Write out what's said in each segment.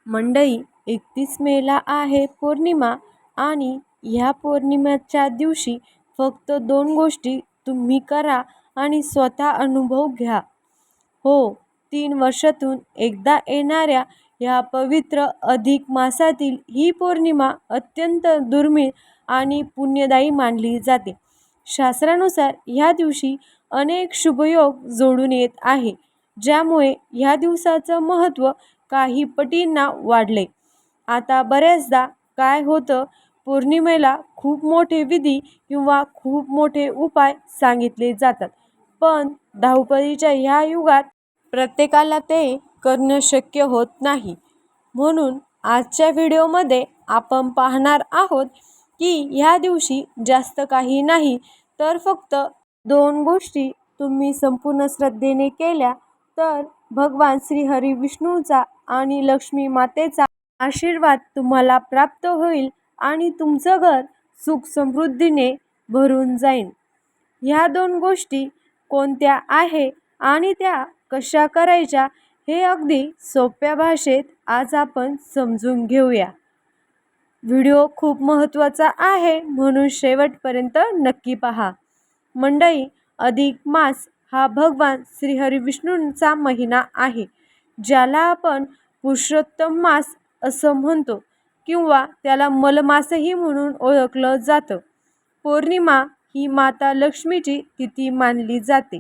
मंडई 31 मेला आहे पौर्णिमा आणि ह्या पौर्णिमेच्या दिवशी फक्त 2 गोष्टी तुम्ही करा आणि स्वतः अनुभव घ्या. हो, 3 वर्षातून एकदा येणाऱ्या ह्या पवित्र अधिक मासातील ही पौर्णिमा अत्यंत दुर्मिळ आणि पुण्यदायी मानली जाते. शास्त्रानुसार ह्या दिवशी अनेक शुभयोग जोडून येत आहे, ज्यामुळे ह्या दिवसाचं महत्त्व काही पटींना वाढले. आता बऱ्याचदा काय होतं, पौर्णिमेला खूप मोठे विधी किंवा खूप मोठे उपाय सांगितले जातात, पण धावपळीच्या ह्या युगात प्रत्येकाला ते करणं शक्य होत नाही. म्हणून आजच्या व्हिडिओमध्ये आपण पाहणार आहोत की ह्या दिवशी जास्त काही नाही, तर फक्त 2 गोष्टी तुम्ही संपूर्ण श्रद्धेने केल्या तर भगवान श्री हरी विष्णूचा आणि लक्ष्मी मातेचा आशीर्वाद तुम्हाला प्राप्त होईल आणि तुमचं घर सुख समृद्धीने भरून जाईल. ह्या 2 गोष्टी कोणत्या आहे आणि त्या कशा करायच्या हे अगदी सोप्या भाषेत आज आपण समजून घेऊया. व्हिडिओ खूप महत्त्वाचा आहे, म्हणून शेवटपर्यंत नक्की पहा. मंडळी, अधिक मास हा भगवान श्रीहरी विष्णूंचा महिना आहे, ज्याला आपण पुरुषोत्तम मास असं म्हणतो किंवा त्याला मलमासही म्हणून ओळखलं जातं. पौर्णिमा ही माता लक्ष्मीची तिथी मानली जाते,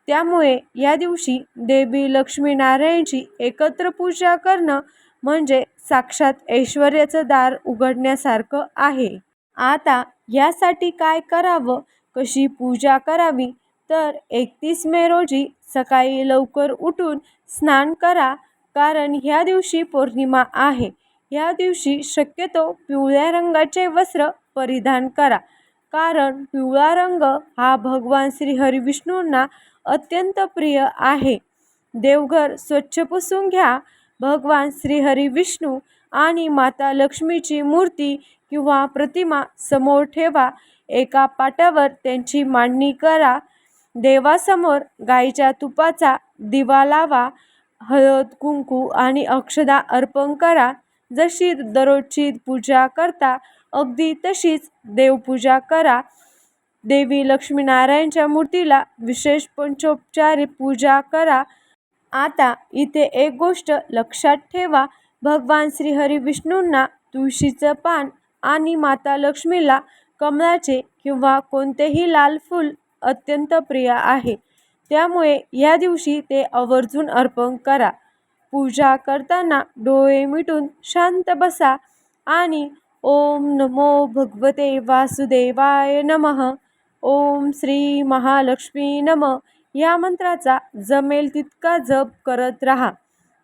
त्यामुळे या दिवशी देवी लक्ष्मीनारायणची एकत्र पूजा करणं म्हणजे साक्षात ऐश्वर्याचं दार उघडण्यासारखं आहे. आता यासाठी काय करावं, कशी पूजा करावी, तर 31 मे रोजी सकाळी लवकर उठून स्नान करा, कारण ह्या दिवशी पौर्णिमा आहे. ह्या दिवशी शक्यतो पिवळ्या रंगाचे वस्त्र परिधान करा, कारण पिवळा रंग हा भगवान श्रीहरी विष्णूंना अत्यंत प्रिय आहे. देवघर स्वच्छ पुसून घ्या. भगवान श्रीहरी विष्णू आणि माता लक्ष्मीची मूर्ती किंवा प्रतिमा समोर ठेवा. एका पाटावर त्यांची मांडणी करा. देवासमोर गाईच्या तुपाचा दिवा लावा. हळद, कुंकू आणि अक्षदा अर्पण करा. जशी दररोजची पूजा करता अगदी तशीच देवपूजा करा. देवी लक्ष्मीनारायणच्या मूर्तीला विशेष पंचोपचारी पूजा करा. आता इथे एक गोष्ट लक्षात ठेवा, भगवान श्रीहरी विष्णूंना तुळशीचं पान आणि माता लक्ष्मीला कमळाचे किंवा कोणतेही लाल फूल अत्यंत प्रिय आहे, त्यामुळे या दिवशी ते आवर्जून अर्पण करा. पूजा करताना डोळे मिटून शांत बसा आणि ओम नमो भगवते वासुदेवाय नमः, ओम श्री महालक्ष्मी नमः या मंत्राचा जमेल तितका जप करत राहा.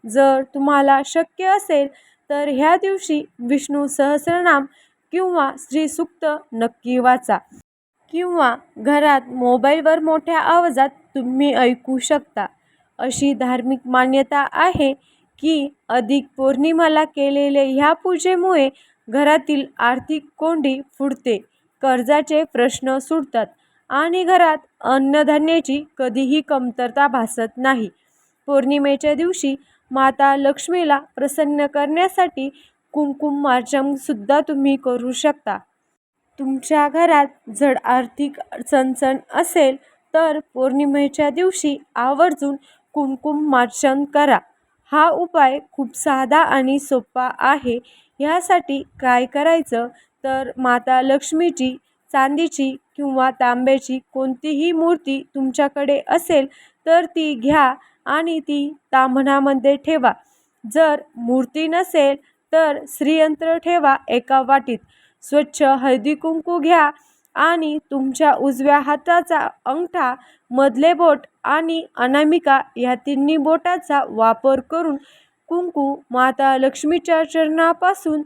जर तुम्हाला शक्य असेल तर ह्या दिवशी विष्णू सहस्रनाम किंवा श्रीसूक्त नक्की वाचा, किंवा घरात मोबाईलवर मोठ्या आवाजात तुम्ही ऐकू शकता. अशी धार्मिक मान्यता आहे की अधिक पौर्णिमेला केलेल्या ह्या पूजेमुळे घरातील आर्थिक कोंडी फुटते, कर्जाचे प्रश्न सुटतात आणि घरात अन्नधान्याची कधीही कमतरता भासत नाही. पौर्णिमेच्या दिवशी माता लक्ष्मीला प्रसन्न करण्यासाठी कुंकुमार्चन सुद्धा तुम्ही करू शकता. तुमच्या घरात जड आर्थिक चणचण असेल तर पौर्णिमेच्या दिवशी आवर्जून कुंकुमार्चन करा. हा उपाय खूप साधा आणि सोपा आहे. ह्यासाठी काय करायचं, तर माता लक्ष्मीची चांदीची किंवा तांब्याची कोणतीही मूर्ती तुमच्याकडे असेल तर ती घ्या आणि ती ताम्हणामध्ये ठेवा. जर मूर्ती नसेल तर श्रीयंत्र ठेवा एका वाटीत. स्वच्छ हळदी कुंकू घ्या आणि तुमच्या उजव्या हाताचा अंगठा, मधले बोट आणि अनामिका या तिन्ही बोटाचा वापर करून कुंकू माता लक्ष्मीच्या चरणापासून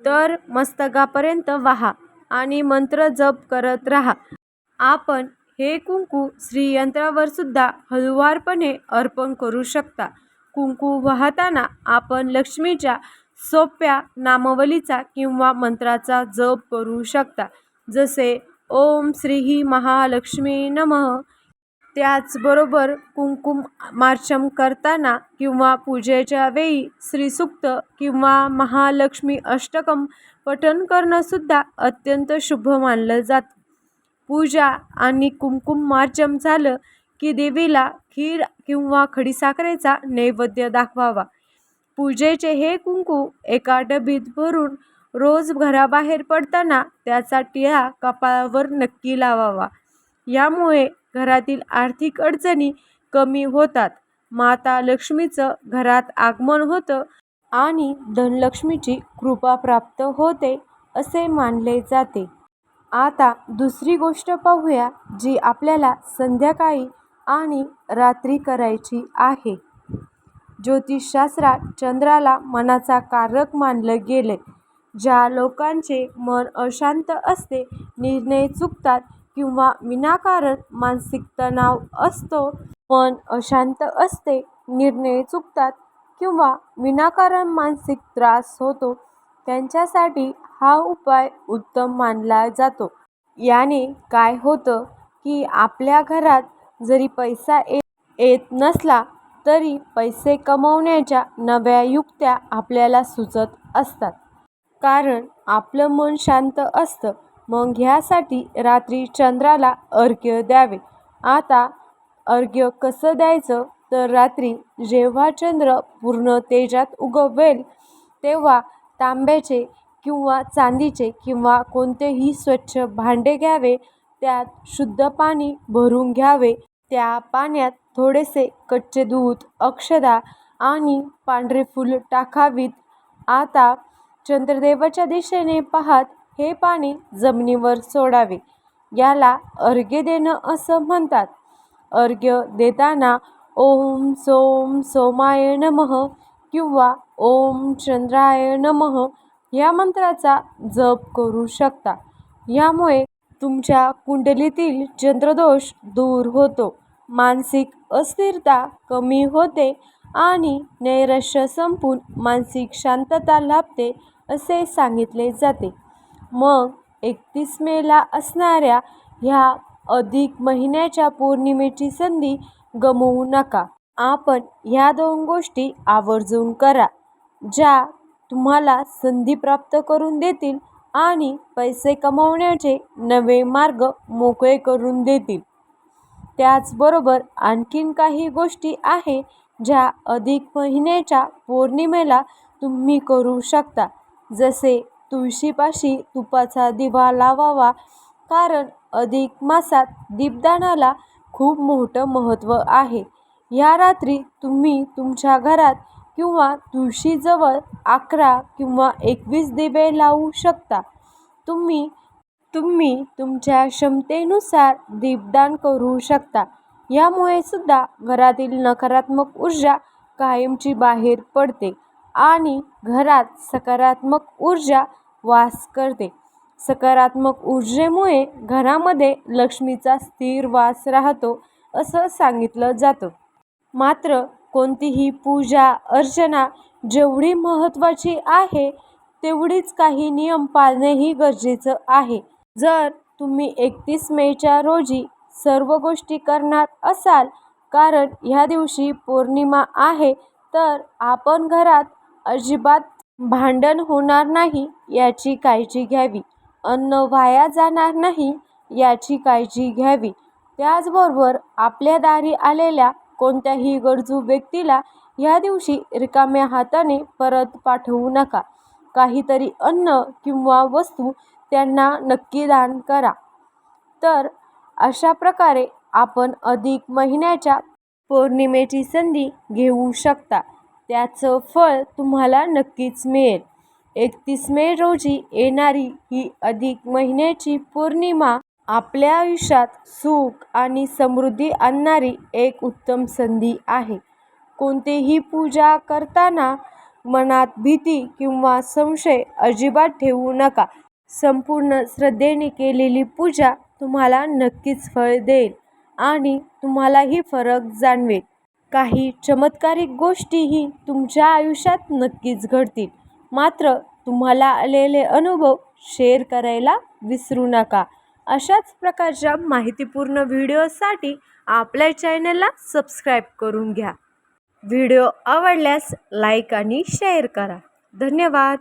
तर मस्तकापर्यंत वाहा आणि मंत्र जप करत राहा. आपण हे कुंकू श्रीयंत्रावर सुद्धा हळूवारपणे अर्पण करू शकता. कुंकू वाहताना आपण लक्ष्मीच्या सोप्या नामावलीचा किंवा मंत्राचा जप करू शकता, जसे ओम श्री महालक्ष्मी नमः, त्याचबरोबर कुंकुमार्चन करताना किंवा पूजेच्या वेळी श्रीसूक्त किंवा महालक्ष्मी अष्टकम पठण करणंसुद्धा अत्यंत शुभ मानलं जातं. पूजा आणि कुंकुमार्चन झालं की देवीला खीर किंवा खडीसाखरेचा नैवेद्य दाखवावा. पूजेचे हे कुंकू एका डबीत भरून रोज घराबाहेर पडताना त्याचा टिळा कपाळावर नक्की लावावा. यामुळे घरातील आर्थिक अडचणी कमी होतात, माता लक्ष्मीचं घरात आगमन होतं आणि धनलक्ष्मीची कृपा प्राप्त होते असे मानले जाते. आता दुसरी गोष्ट पाहूया, जी आपल्याला संध्याकाळी आणि रात्री करायची आहे. ज्योतिषशास्त्रात चंद्राला मनाचा कारक मानलं गेले. ज्या लोकांचे मन अशांत असते, निर्णय चुकतात किंवा विनाकारण मानसिक तणाव असतो, मन अशांत असते, निर्णय चुकतात किंवा विनाकारण मानसिक त्रास होतो, त्यांच्यासाठी हा उपाय उत्तम मानला जातो. याने काय होतं की आपल्या घरात जरी पैसा येत नसला तरी पैसे कमवण्याच्या नव्या युक्त्या आपल्याला सुचत असतात, कारण आपलं मन शांत असतं. मग ह्यासाठी रात्री चंद्राला अर्घ्य द्यावे. आता अर्घ्य कसं द्यायचं तर रात्री जेव्हा चंद्र पूर्ण तेजात उगवेल तेव्हा तांब्याचे किंवा चांदीचे किंवा कोणतेही स्वच्छ भांडे घ्यावे. त्यात शुद्ध पाणी भरून घ्यावे. त्या पाण्यात थोडेसे कच्चे दूध, अक्षता आणि पांढरे फूल टाकावीत. आता चंद्रदेवाच्या दिशेने पाहत हे पाणी जमिनीवर सोडावे. याला अर्घ्य देणं असं म्हणतात. अर्घ्य देताना ओम सोम सोमाय नमः किंवा ओम चंद्राय नमः या मंत्राचा जप करू शकता. यामुळे तुमच्या कुंडलीतील चंद्रदोष दूर होतो, मानसिक अस्थिरता कमी होते आणि नैराश्य संपून मानसिक शांतता लाभते असे सांगितले जाते. मग 31 मेला असणाऱ्या ह्या अधिक महिन्याच्या पौर्णिमेची संधी गमावू नका. आपण ह्या 2 गोष्टी आवर्जून करा, ज्या तुम्हाला संधी प्राप्त करून देतील आणि पैसे कमवण्याचे नवे मार्ग मोकळे करून देतील. त्याचबरोबर आणखीन काही गोष्टी आहे ज्या अधिक महिन्याच्या पौर्णिमेला तुम्ही करू शकता. जसे तुळशीपाशी तुपाचा दिवा लावावा, कारण अधिक मासात दीपदानाला खूप मोठं महत्त्व आहे. या रात्री तुम्ही तुमच्या घरात किंवा तुळशीजवळ 11 किंवा 21 दिवे लावू शकता. तुम्ही तुमच्या क्षमतेनुसार दीपदान करू शकता. यामुळे सुद्धा घरातील नकारात्मक ऊर्जा कायमची बाहेर पडते आणि घरात सकारात्मक ऊर्जा वास करते. सकारात्मक ऊर्जेमुळे घरामध्ये लक्ष्मीचा स्थिर वास राहतो असं सांगितलं जातं. मात्र कोणतीही पूजा अर्चना जेवढी महत्त्वाची आहे तेवढीच काही नियम पाळणेही गरजेचं आहे. जर तुम्ही 31 मेच्या रोजी सर्व गोष्टी करणार असाल, कारण ह्या दिवशी पौर्णिमा आहे, तर आपण घरात अजिबात भांडण होणार नाही याची काळजी घ्यावी. अन्न वाया जाणार नाही याची काळजी घ्यावी. त्याचबरोबर आपल्या दारी आलेल्या कोणत्याही गरजू व्यक्तीला ह्या दिवशी रिकाम्या हाताने परत पाठवू नका. काहीतरी अन्न किंवा वस्तू त्यांना नक्की दान करा. तर अशा प्रकारे आपण अधिक महिन्याच्या पौर्णिमेची संधी घेऊ शकता. त्याचं फळ तुम्हाला नक्कीच मिळेल. 31 मे रोजी येणारी ही अधिक महिन्याची पौर्णिमा आपल्या आयुष्यात सुख आणि समृद्धी आणणारी एक उत्तम संधी आहे. कोणतीही पूजा करताना मनात भीती किंवा संशय अजिबात ठेवू नका. संपूर्ण श्रद्धेने केलेली पूजा तुम्हाला नक्कीच फळ देईल आणि तुम्हालाही फरक जाणवेल. काही चमत्कारिक गोष्टीही तुमच्या आयुष्यात नक्कीच घडतील. मात्र तुम्हाला आलेले अनुभव शेअर करायला विसरू नका. अशाच प्रकारच्या माहितीपूर्ण व्हिडिओसाठी आपल्या चॅनलला सबस्क्राईब करून घ्या. व्हिडिओ आवडल्यास लाईक आणि शेअर करा. धन्यवाद.